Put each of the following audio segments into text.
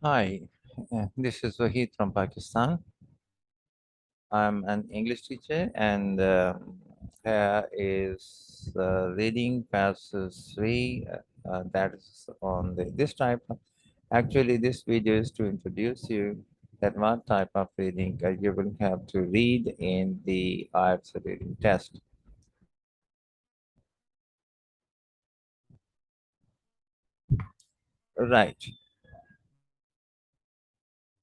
Hi, this is Wahid from Pakistan. I'm an English teacher, and here is reading passage 3. That is on this type. Actually, this video is to introduce you that what type of reading you will have to read in the IELTS reading test. Right.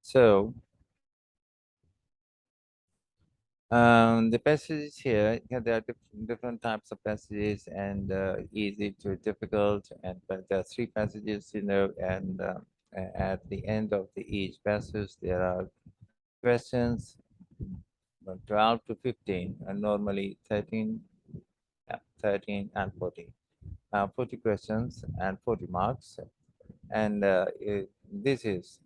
So the passages here, yeah, there are different types of passages, and easy to difficult, and but there are three passages, and at the end of each passage there are questions, 12 to 15, and normally 13, 13 and 40. 40 questions and 40 marks, and this is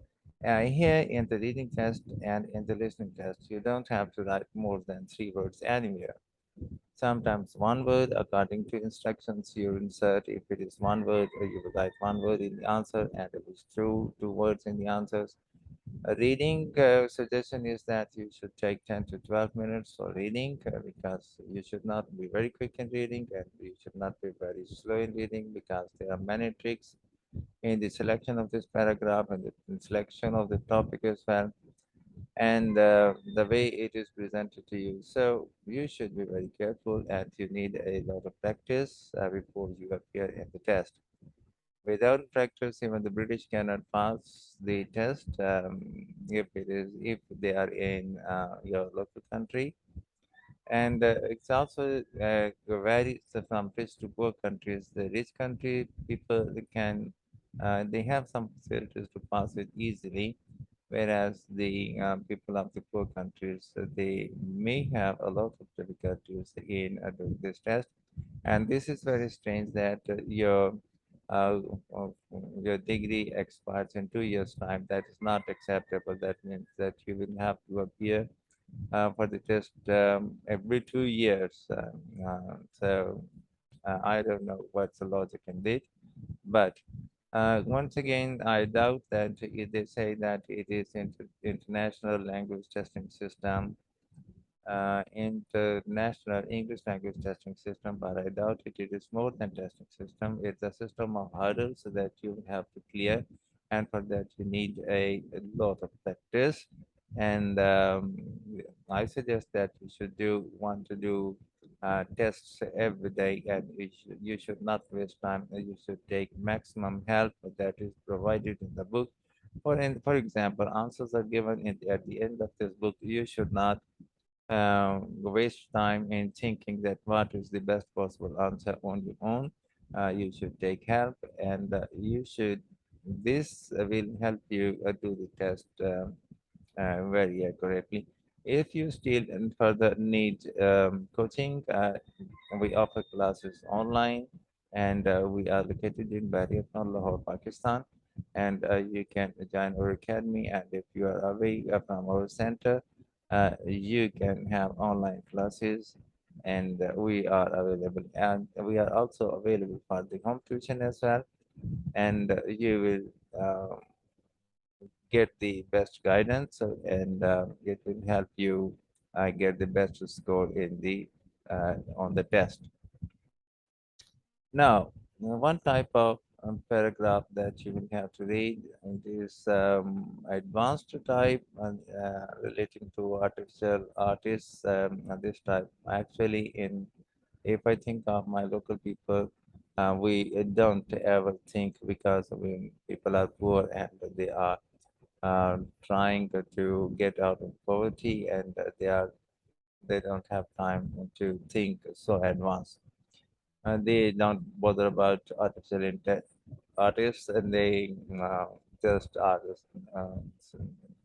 here in the reading test and in the listening test, you don't have to write more than 3 words anywhere. Sometimes one word according to instructions you insert. If it is one word, you will write one word in the answer, and if it's two words in the answers. A reading suggestion is that you should take 10 to 12 minutes for reading, because you should not be very quick in reading and you should not be very slow in reading, because there are many tricks in the selection of this paragraph and the selection of the topic as well, and the way it is presented to you. So you should be very careful, and you need a lot of practice before you appear in the test. Without practice, even the British cannot pass the test, if they are in your local country. And it's also varies from rich to poor countries. The rich country people, they have some facilities to pass it easily, whereas the people of the poor countries, they may have a lot of difficulties in doing this test. And this is very strange that uh, uh, your degree expires in 2 years' time. That is not acceptable. That means that you will have to appear for the test every 2 years. I don't know what's the logic in it, but once again, I doubt that they say that it is international language testing system, international English language testing system, but I doubt it. It is more than testing system. It's a system of hurdles that you have to clear, and for that you need a lot of practice. And I suggest that you should want to do tests every day, and you should not waste time. You should take maximum help that is provided in the book. For example, answers are given at the end of this book. You should not waste time in thinking that what is the best possible answer on your own. You should take help, and this will help you do the test very accurately. If you still and further need coaching, we offer classes online, and we are located in Bahrain, Lahore, Pakistan. And you can join our academy. And if you are away from our center, you can have online classes, and we are available. And we are also available for the home tuition as well. And you will get the best guidance, and it will help you get the best score in the on the test. Now, one type of paragraph that you will have to read, it is advanced type, relating to artificial artists. This type, actually, in if I think of my local people, we don't ever think, because when people are poor and they are trying to get out of poverty, and they don't have time to think so advanced. They don't bother about artists, and they just are uh,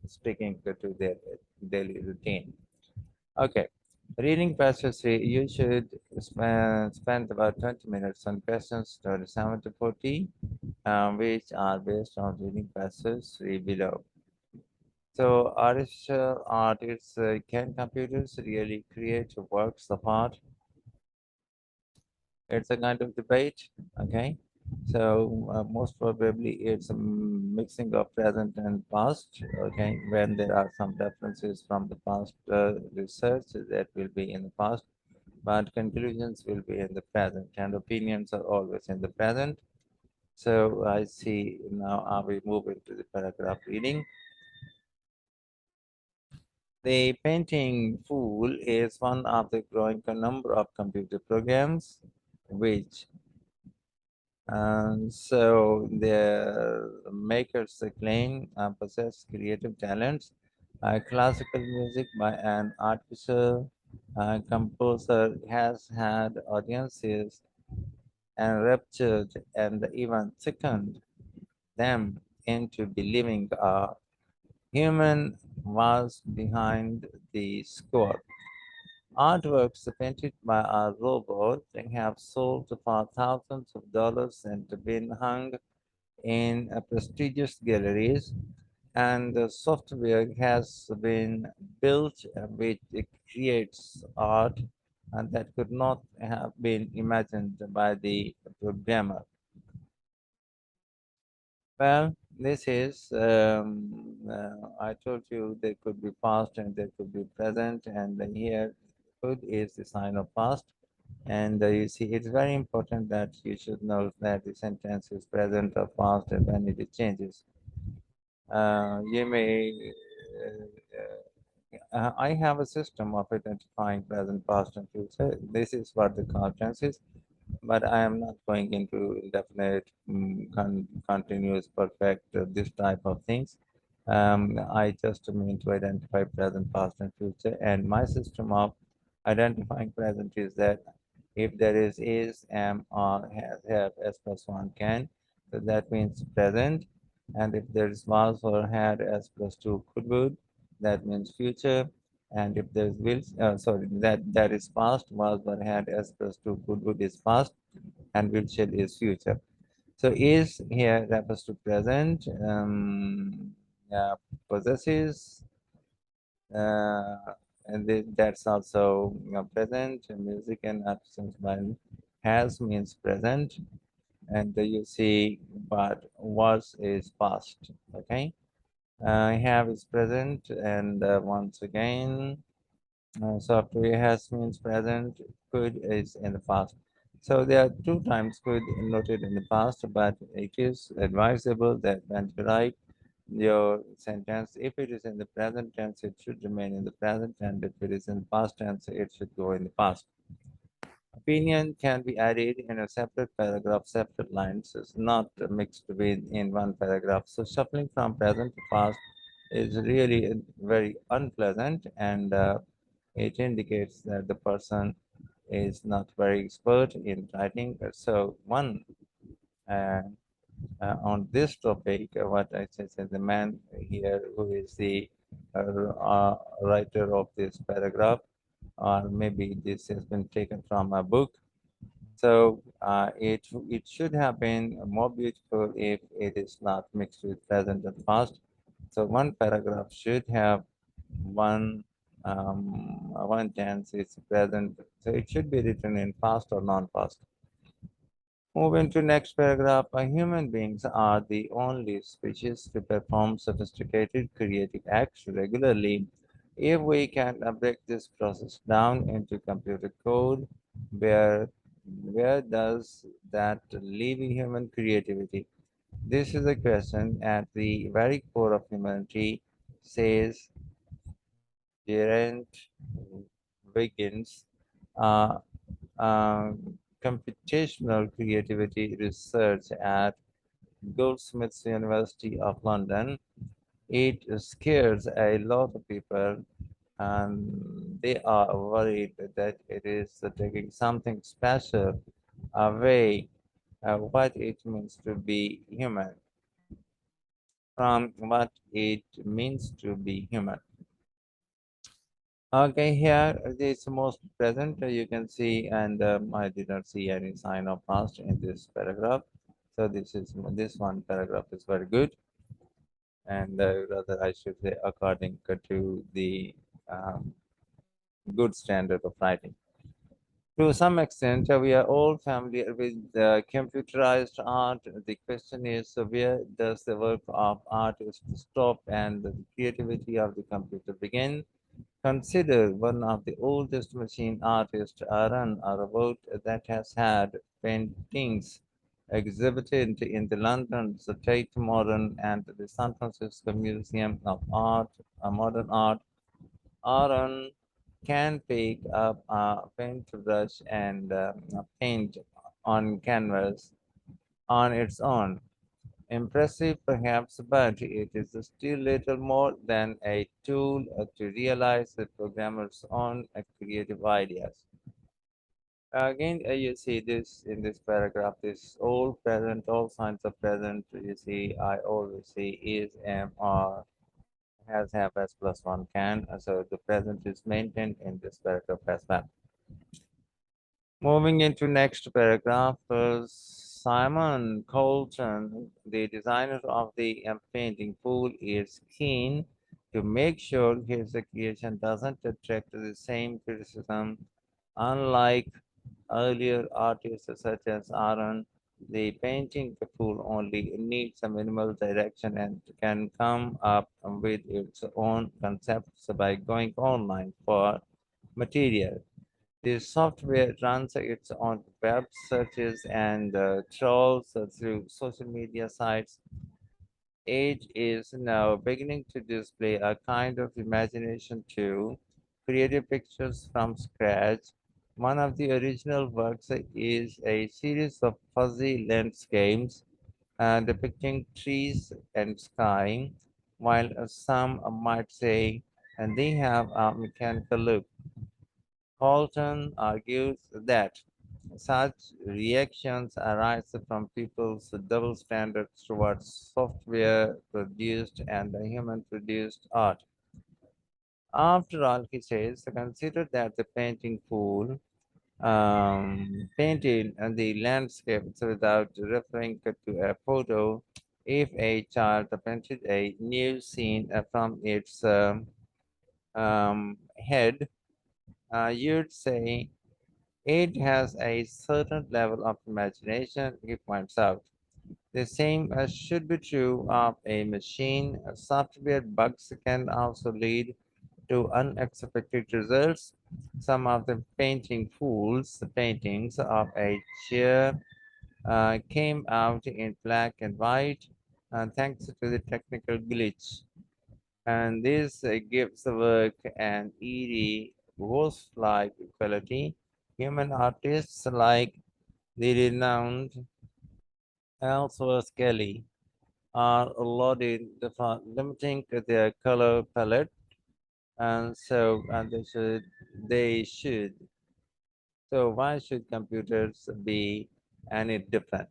sticking to their daily routine. Okay. Reading passage 3, you should spend about 20 minutes on questions 37 to 40, which are based on reading passage 3 below. So, artificial artists, can computers really create works of art? It's a kind of debate, okay? So most probably it's a mixing of present and past. Okay, when there are some references from the past research that will be in the past, but conclusions will be in the present, and opinions are always in the present. So I see now I will move into the paragraph reading. The painting tool is one of the growing number of computer programs which so the makers claim possess creative talents. Classical music by an artificial composer has had audiences enraptured and even sickened them into believing a human was behind the score. Artworks painted by a robot have sold for thousands of dollars and been hung in prestigious galleries, and the software has been built which creates art and that could not have been imagined by the programmer. Well, this is, I told you there could be past and there could be present, and then here could is the sign of past. And you see, it's very important that you should know that the sentence is present or past and when it changes. You may, I have a system of identifying present, past, and future. This is what the call tenses, but I am not going into indefinite, continuous, perfect, this type of things. I just mean to identify present, past, and future. And my system of identifying present is that if there is, am, or has, have, s plus one can, so that means present. And if there is was or had, s plus two could would, that means future. And if there's will, sorry, that is past, was or had, s plus two could would is past, and will shall is future. So is here refers to present, possesses, uh, and that's also, present. Music and absence while has means present, and you see, but was is past. Okay, have is present, and once again. Software has means present, could is in the past. So there are two times could noted in the past, but it is advisable that when you write your sentence, if it is in the present tense, it should remain in the present, and if it is in the past tense, it should go in the past. Opinion can be added in a separate paragraph, separate lines. It's not mixed with in one paragraph. So shuffling from present to past is really very unpleasant, and it indicates that the person is not very expert in writing. So one uh, on this topic, what I said, the man here who is the writer of this paragraph, or maybe this has been taken from a book. So it should have been more beautiful if it is not mixed with present and past. So one paragraph should have one tense is present. So it should be written in past or non-past. Moving to next paragraph, human beings are the only species to perform sophisticated creative acts regularly. If we can break this process down into computer code, where where does that leave human creativity? This is a question at the very core of humanity, says Geraint Wiggins. Uh, Computational creativity research at Goldsmiths University of London. It scares a lot of people, and they are worried that it is taking something special away what it means to be human from what it means to be human. Okay, here this most present you can see, and I did not see any sign of past in this paragraph. So this one paragraph is very good, and rather I should say according to the um, good standard of writing. To some extent, we are all familiar with computerized art. The question is, where does the work of artist stop and the creativity of the computer begin? Consider one of the oldest machine artists, Aaron, a robot that has had paintings exhibited in the London's Tate Modern and the San Francisco Museum of Art, Modern Art. Aaron can pick up a paintbrush and paint on canvas on its own. Impressive, perhaps, but it is still little more than a tool to realize the programmer's own creative ideas. Again, you see this in this paragraph, this all present, all signs of present, you see, I always see is, am, are, has, have, as plus one can. So the present is maintained in this paragraph as well. Moving into next paragraph, Simon Colton, the designer of the painting pool, is keen to make sure his creation doesn't attract the same criticism. Unlike earlier artists such as Aaron, the painting pool only needs a minimal direction and can come up with its own concepts by going online for material. The software runs its own web searches and trawls through social media sites. Age is now beginning to display a kind of imagination too, creative pictures from scratch. One of the original works is a series of fuzzy landscapes depicting trees and sky, while some might say and they have a mechanical look. Colton argues that such reactions arise from people's double standards towards software produced and human produced art. After all, he says, consider that the painting pool painted the landscapes without referring to a photo. If a child painted a new scene from its head, you'd say it has a certain level of imagination, he points out. The same should be true of a machine. Software bugs can also lead to unexpected results. Some of the painting fools, the paintings of a chair, came out in black and white, thanks to the technical glitch. And this gives the work an eerie, ghost-like quality. Human artists like the renowned Ellsworth Kelly are lauded for limiting their color palette, and they should. So why should computers be any different?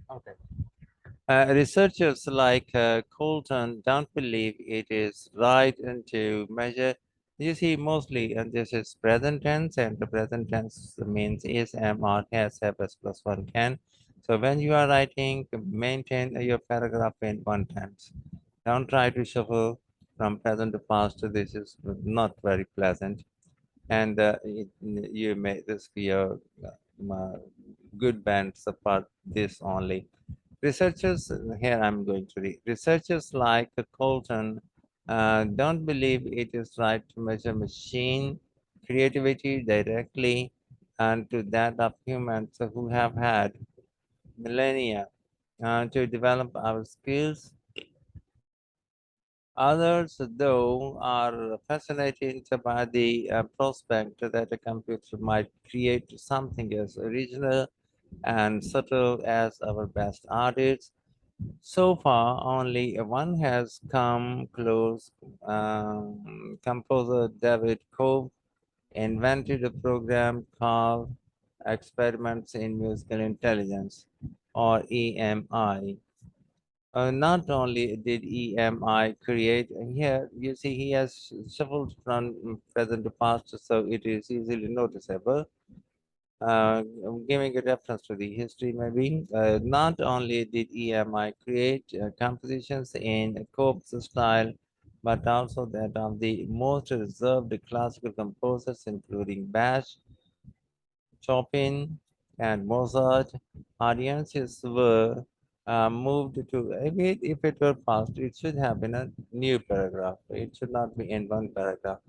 Okay. Researchers like Colton don't believe it is right and to measure. You see, mostly, and this is present tense, and the present tense means is, am, or has, have, as plus one can. So when you are writing, maintain your paragraph in one tense. Don't try to shuffle from present to past. This is not very pleasant, and you may risk your good bands apart this only. Researchers, here I'm going to read. Researchers like Colton don't believe it is right to measure machine creativity directly and to that of humans who have had millennia to develop our skills. Others, though, are fascinated by the prospect that a computer might create something as original and subtle as our best artists. So far, only one has come close. Composer David Cope invented a program called Experiments in Musical Intelligence, or EMI. Not only did EMI create, here you see he has shuffled from present to past, so it is easily noticeable. Giving a reference to the history, maybe. Not only did EMI create compositions in Cope's style, but also that of the most reserved classical composers, including Bach, Chopin, and Mozart. Audiences were moved to, if it were past, it should have been a new paragraph. It should not be in one paragraph.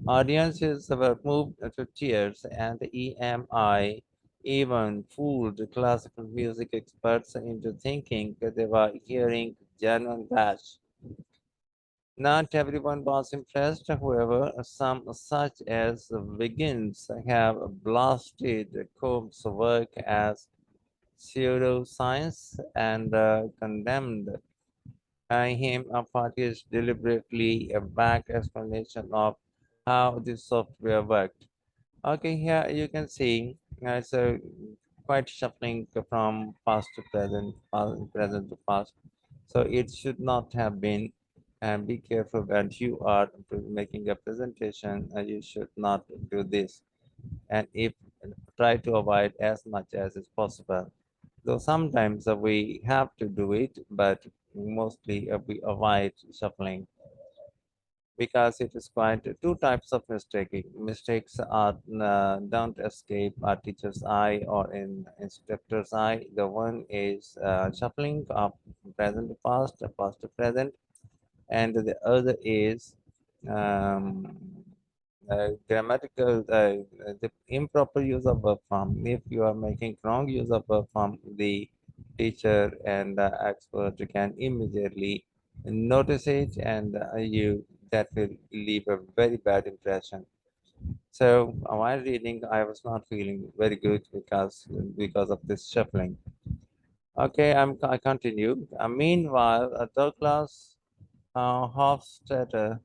Audiences were moved to tears, and EMI even fooled classical music experts into thinking that they were hearing genuine bass. Not everyone was impressed, however. Some, such as Wiggins, have blasted Combs' work as pseudoscience and condemned him a party's deliberately a back explanation of how the software worked. Okay, here you can see it's a quite shuffling from past to present, present to past. So it should not have been. And be careful when you are making a presentation. You should not do this. And if try to avoid as much as is possible. Though sometimes we have to do it, but mostly we avoid shuffling because it is quite two types of mistake. Mistakes are don't escape our teacher's eye or in instructor's eye. The one is shuffling of present to past, past to present, and the other is um, grammatical, the improper use of verb form. If you are making wrong use of verb form, the teacher and the expert can immediately notice it, and you that will leave a very bad impression. So while reading, I was not feeling very good because of this shuffling. Okay, I continue. Meanwhile, Douglas Hofstadter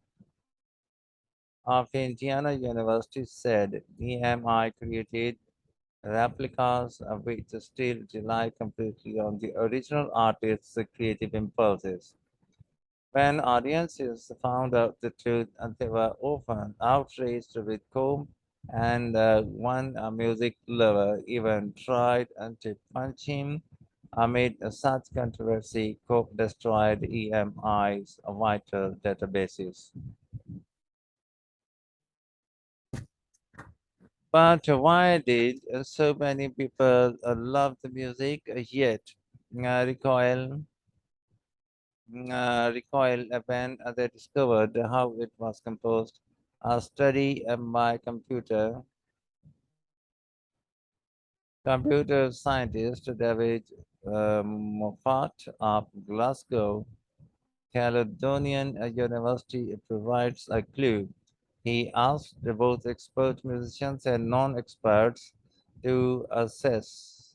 of Indiana University said EMI created replicas which still rely completely on the original artist's creative impulses. When audiences found out the truth, they were often outraged with Combs, and one music lover even tried to punch him. Amid such controversy, Cope destroyed EMI's vital databases. But why did so many people love the music yet recoil when they discovered how it was composed? A study by computer scientist David Moffat of Glasgow, Caledonian University provides a clue. He asked both expert musicians and non-experts to assess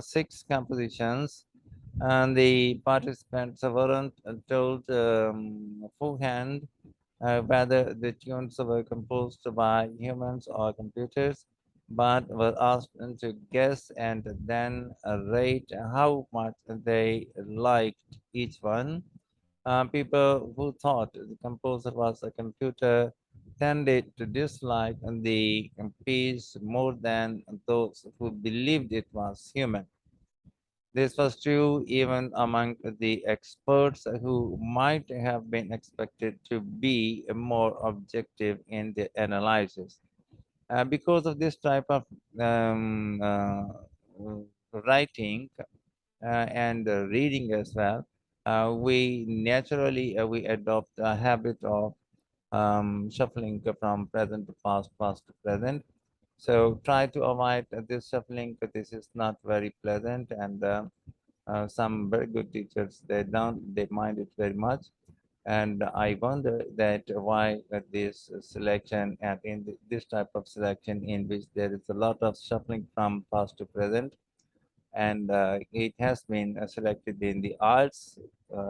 six compositions, and the participants weren't told beforehand whether the tunes were composed by humans or computers, but were asked to guess and then rate how much they liked each one. People who thought the composer was a computer tended to dislike the piece more than those who believed it was human. This was true even among the experts who might have been expected to be more objective in their analysis. Because of this type of writing and reading as well, we naturally we adopt a habit of shuffling from present to past, past to present. So try to avoid this shuffling. This is not very pleasant, and some very good teachers they mind it very much. And I wonder that why this selection and this type of selection in which there is a lot of shuffling from past to present, and it has been selected in the IELTS,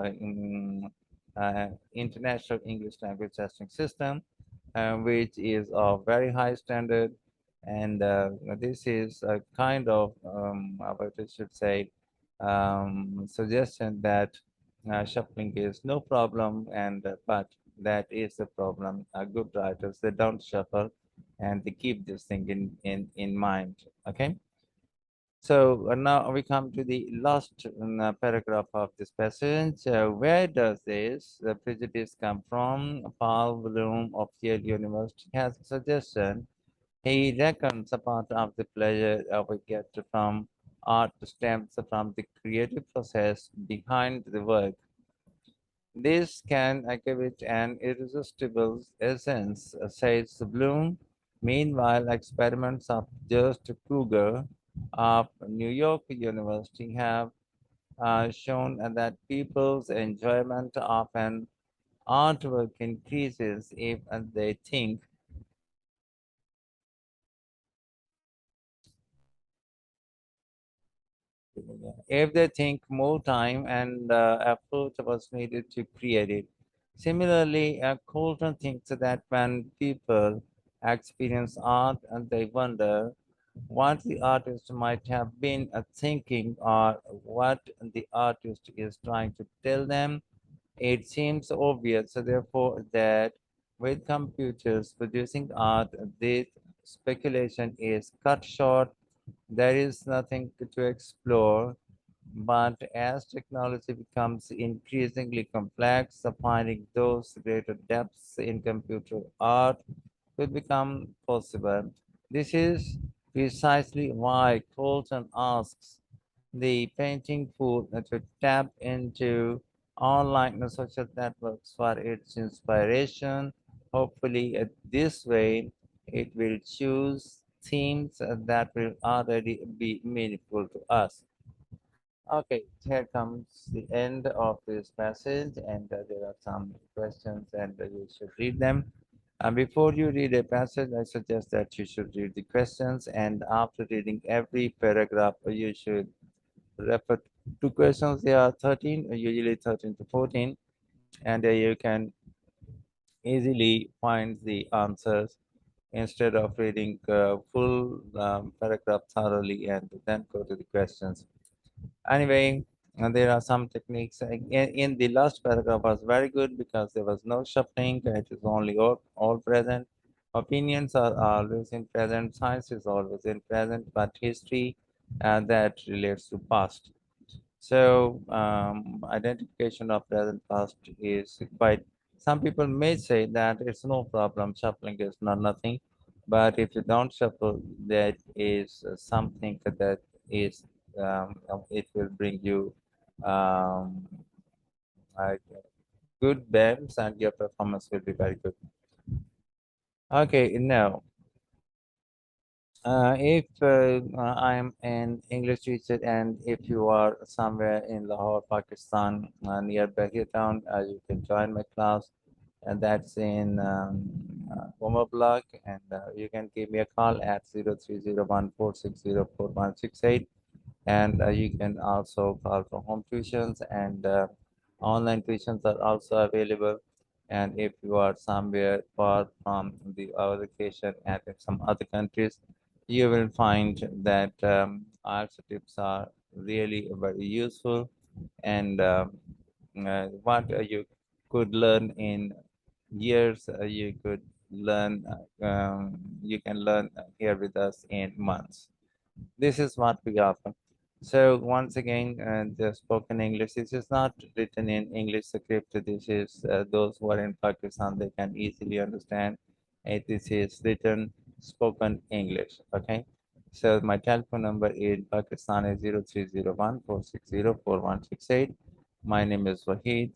in International English Language Testing System, which is of very high standard. And this is a kind of, what I should say, suggestion that shuffling is no problem, and but that is the problem. Good writers, they don't shuffle, and they keep this thing in mind. Okay. So now we come to the last paragraph of this passage. Where does this prejudice come from? Paul Bloom of Yale University has a suggestion. He reckons a part of the pleasure we get from art stems from the creative process behind the work. This can give it an irresistible essence, says Bloom. Meanwhile, experiments of Just Kruger of New York University have shown that people's enjoyment of an artwork increases if they think more time and effort was needed to create it. Similarly, Colton thinks that when people experience art and they wonder what the artist might have been thinking or what the artist is trying to tell them, it seems obvious, therefore, that with computers producing art, this speculation is cut short. There is nothing to explore, but as technology becomes increasingly complex, finding those greater depths in computer art will become possible. This is precisely why Colton asks the painting pool to tap into online social networks for its inspiration. Hopefully, this way, it will choose themes that will already be meaningful to us. Okay, here comes the end of this passage, and there are some questions, and you should read them. Before you read a passage, I suggest that you should read the questions, and after reading every paragraph, you should refer to questions. There are 13, usually 13 to 14, and you can easily find the answers instead of reading full paragraph thoroughly and then go to the questions. Anyway, there are some techniques. In the last paragraph was very good because there was no shuffling. It is only all present. Opinions are always in present. Science is always in present, but history that relates to past. So identification of present past is quite. Some people may say that it's no problem. Shuffling is not nothing, but if you don't shuffle, that is something that is it will bring you um, like good bends, and your performance will be very good. Okay, now if I'm an English teacher and if you are somewhere in Lahore, Pakistan, near Bahir town, you can join my class, and that's in Homer Block, and you can give me a call at 030146044168, and you can also call for home tuitions, and online tuitions are also available. And if you are somewhere far from our location and in some other countries, you will find that IELTS tips are really very useful, and what you could learn in years, you can learn here with us in months. This is what we offer. So once again, the spoken English, this is not written in English script. This is those who are in Pakistan, they can easily understand. This is written spoken English. Okay. So my telephone number in Pakistan is 030146044168. My name is Wahid,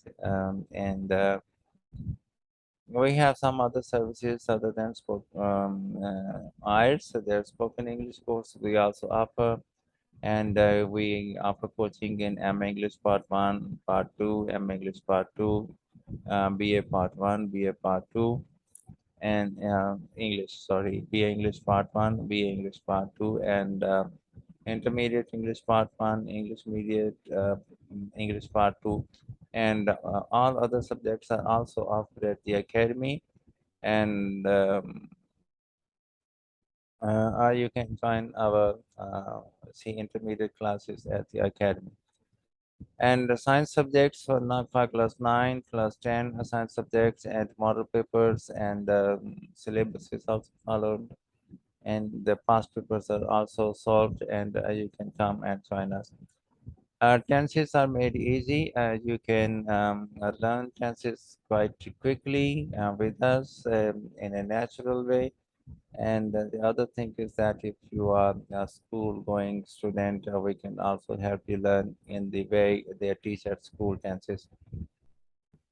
and we have some other services other than IELTS. So there's spoken English course we also offer, and we offer coaching in M English Part 1, Part 2, M English Part 2, BA Part 1, BA Part 2, and BA English Part 1, BA English Part 2, and Intermediate English Part 1, English Mediate, English Part 2, and all other subjects are also offered at the academy. And or you can join our intermediate classes at the academy. And the science subjects for class 9, class 10 science subjects and model papers and syllabus is also followed. And the past papers are also solved, and you can come and join us. Tenses are made easy. You can learn tenses quite quickly with us in a natural way. And the other thing is that if you are a school going student, we can also help you learn in the way they teach at school tenses.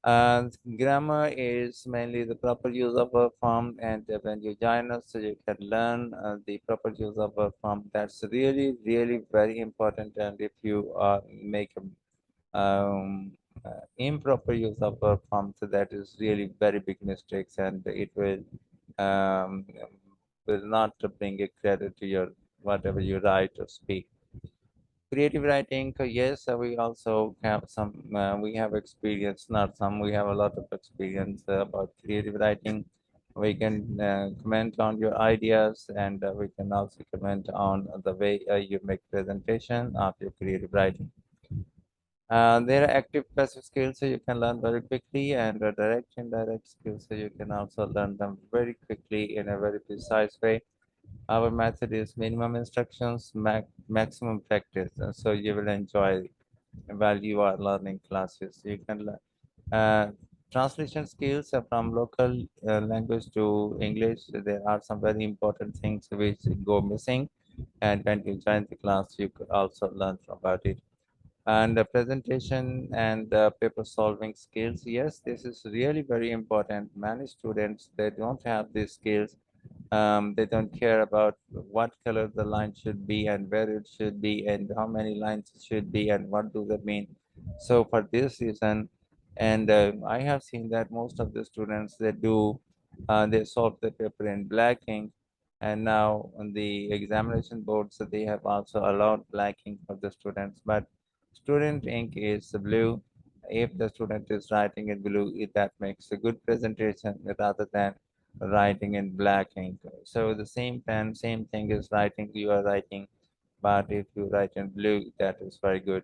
Grammar is mainly the proper use of a form, and when you join us, so you can learn the proper use of a form. That's really, really very important. And if you make a improper use of a form, so that is really very big mistakes, and it um, will not bring a credit to your whatever you write or speak. Creative writing, yes, we also have some, we have experience, not some, we have a lot of experience about creative writing. We can comment on your ideas, and we can also comment on the way you make presentation of your creative writing. There are active passive skills, so you can learn very quickly, and direct indirect skills, so you can also learn them very quickly in a very precise way. Our method is minimum instructions, maximum practice. So you will enjoy while you are learning classes. You can learn. Translation skills from local language to English. There are some very important things which go missing. And when you join the class, you could also learn about it. And the presentation and paper solving skills. Yes, this is really very important. Many students, they don't have these skills. They don't care about what color the line should be and where it should be and how many lines it should be and what does that mean. So for this reason, and I have seen that most of the students, they solve the paper in black ink, and now on the examination board, so they have also allowed black ink for the students, but student ink is blue. If the student is writing in blue, that makes a good presentation rather than writing in black ink. So the same pen, same thing is writing, you are writing, but if you write in blue, that is very good.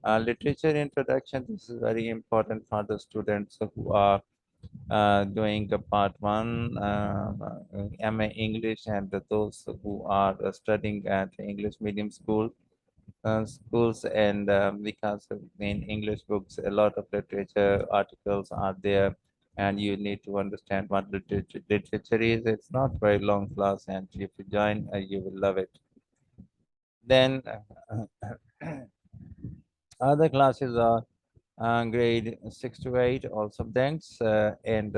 Literature introduction, this is very important for the students who are doing a part one, MA English, and those who are studying at English medium schools, and because in English books, a lot of literature articles are there, and you need to understand what literature is. It's not very long class, and if you join, you will love it. Then other classes are grade 6 to 8, all subjects, and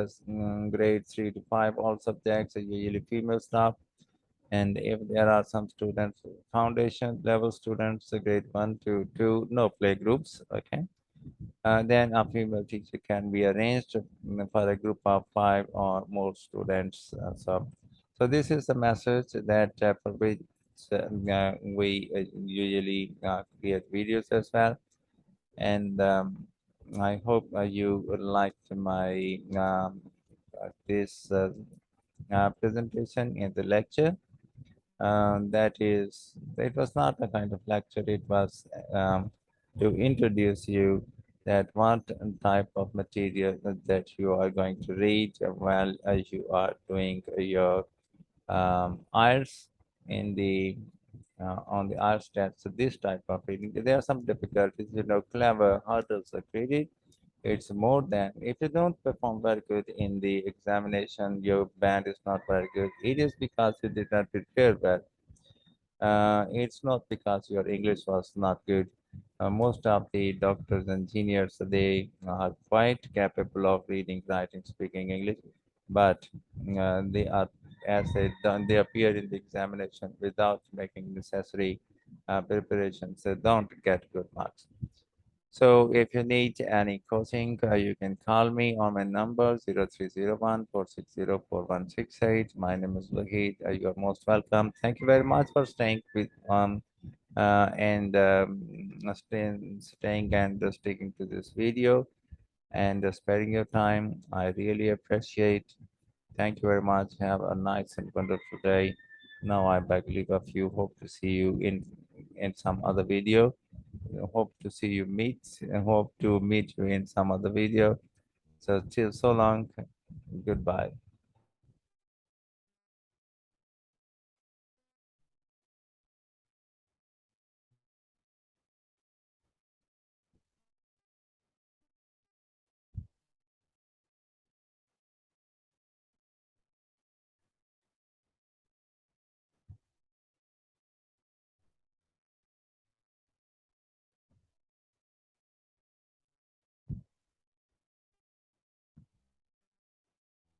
grade 3 to 5, all subjects, are usually female staff. And if there are some students, foundation level students, grade 1 to 2, no play groups, okay. Then a female teacher can be arranged for a group of 5 or more students. So this is the message that for which we usually create videos as well. And I hope you liked my this presentation in the lecture. It was not a kind of lecture, it was to introduce you that what type of material that you are going to read while you are doing your IELTS in the on the IELTS test. So this type of reading, there are some difficulties, clever hurdles are created. It's more than, if you don't perform very good in the examination, your band is not very good. It is because you did not prepare well. It's not because your English was not good. Most of the doctors and engineers, they are quite capable of reading, writing, speaking English, but they are, as they done, they appear in the examination without making necessary preparations. They don't get good marks. So if you need any coaching, you can call me on my number 0301 460 4168. My name is Wahid. You're most welcome. Thank you very much for staying with and staying and sticking to this video and sparing your time. I really appreciate. Thank you very much. Have a nice and wonderful day. Now I beg leave of you. Hope to see you in some other video. Hope to see you meet and hope to meet you in some other video. So till so long. Goodbye.